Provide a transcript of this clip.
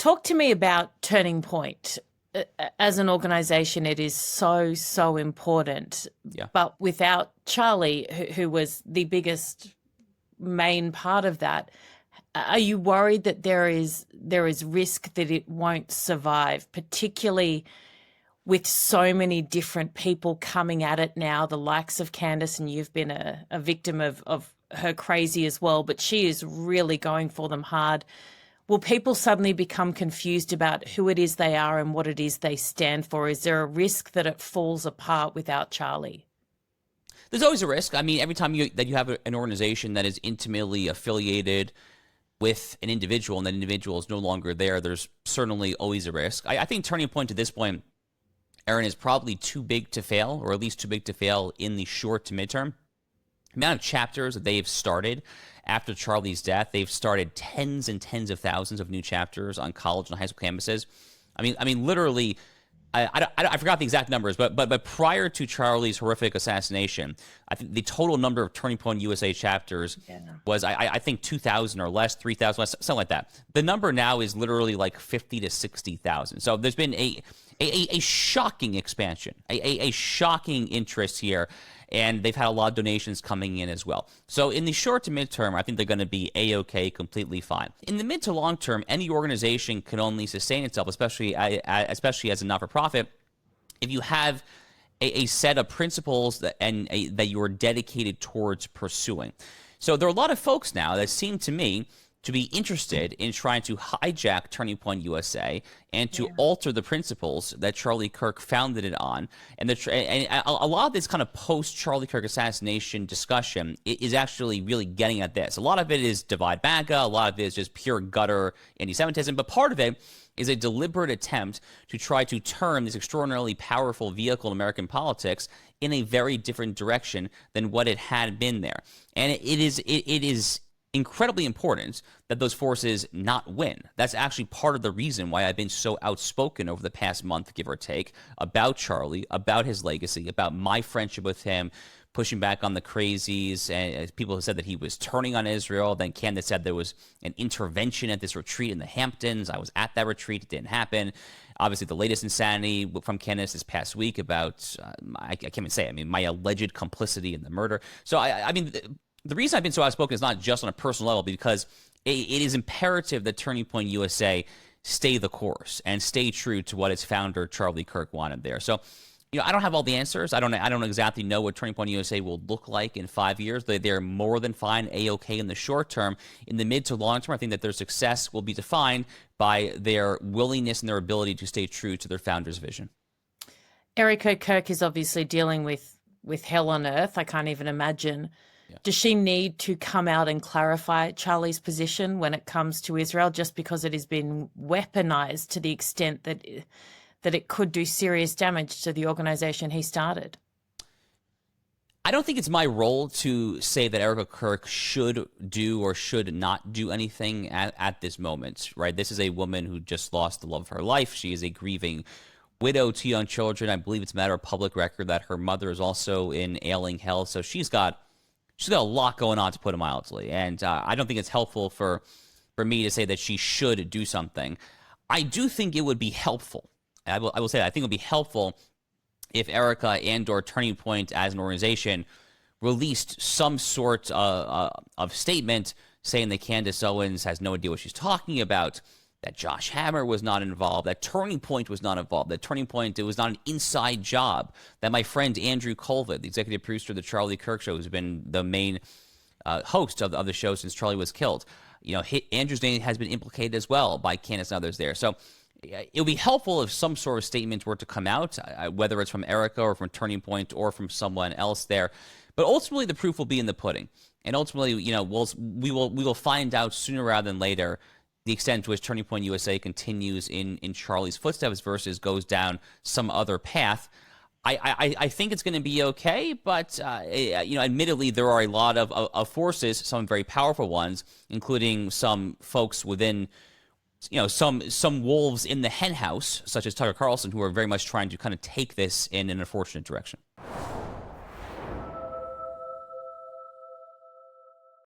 Talk to me about Turning Point. As an organization, it is so important. Yeah. But without Charlie, who was the biggest main part of that, are you worried that there is risk that it won't survive, particularly with so many different people coming at it now, the likes of Candace, and you've been a victim of her crazy as well, but she is really going for them hard. Will people suddenly become confused about who it is they are and what it is they stand for? Is there a risk that it falls apart without Charlie? There's always a risk. I mean, every time you have an organization that is intimately affiliated with an individual and that individual is no longer there, there's certainly always a risk. I think Turning Point to this point, Erin, is probably too big to fail, or at least too big to fail in the short to midterm. The amount of chapters that they've started after Charlie's death, they've started tens and tens of thousands of new chapters on college and high school campuses. I mean, literally, I forgot the exact numbers, but prior to Charlie's horrific assassination, I think the total number of Turning Point USA chapters was, I think, 2,000 or less, 3,000 less, something like that. The number now is literally like 50 to 60,000. So there's been a shocking expansion, a shocking interest here. And they've had a lot of donations coming in as well. So in the short to midterm, I think they're going to be A-OK, completely fine. In the mid to long term, any organization can only sustain itself, especially as a not-for-profit, if you have a set of principles that you are dedicated towards pursuing. So there are a lot of folks now that seem to me to be interested in trying to hijack Turning Point USA and to alter the principles that Charlie Kirk founded it on. And a lot of this kind of post-Charlie Kirk assassination discussion is actually really getting at this. A lot of it is divide MAGA, a lot of it is just pure gutter anti-Semitism, but part of it is a deliberate attempt to try to turn this extraordinarily powerful vehicle in American politics in a very different direction than what it had been there. And it is incredibly important that those forces not win. That's actually part of the reason why I've been so outspoken over the past month, give or take, about Charlie, about his legacy, about my friendship with him, pushing back on the crazies, and people have said that he was turning on Israel. Then Candace said there was an intervention at this retreat in the Hamptons. I was at that retreat. It didn't happen. Obviously, the latest insanity from Candace this past week about, I can't even say it, my alleged complicity in the murder. So, I mean, the reason I've been so outspoken is not just on a personal level, because it is imperative that Turning Point USA stay the course and stay true to what its founder, Charlie Kirk, wanted there. So, I don't have all the answers. I don't exactly know what Turning Point USA will look like in 5 years. They're more than fine, A-OK in the short term. In the mid to long term, I think that their success will be defined by their willingness and their ability to stay true to their founder's vision. Erika Kirk is obviously dealing with hell on earth. I can't even imagine. Yeah. Does she need to come out and clarify Charlie's position when it comes to Israel, just because it has been weaponized to the extent that it could do serious damage to the organization he started? I don't think it's my role to say that Erika Kirk should do or should not do anything at this moment, right? This is a woman who just lost the love of her life. She is a grieving widow, 2 young children. I believe it's a matter of public record that her mother is also in ailing health. So she's got a lot going on, to put it mildly. And I don't think it's helpful for me to say that she should do something. I do think it would be helpful. I will say that. I think it would be helpful if Erika and or Turning Point as an organization released some sort of statement saying that Candace Owens has no idea what she's talking about, that Josh Hammer was not involved, that Turning Point was not involved, that Turning Point, it was not an inside job, that my friend Andrew Colvin, the executive producer of the Charlie Kirk Show, who's been the main host of the show since Charlie was killed, Andrew's name has been implicated as well by Candace and others there. So it would be helpful if some sort of statement were to come out, whether it's from Erika or from Turning Point or from someone else there. But ultimately, the proof will be in the pudding. And ultimately, we will find out sooner rather than later the extent to which Turning Point USA continues in Charlie's footsteps versus goes down some other path. I think it's going to be okay, but admittedly, there are a lot of forces, some very powerful ones, including some folks within, some wolves in the hen house, such as Tucker Carlson, who are very much trying to kind of take this in an unfortunate direction.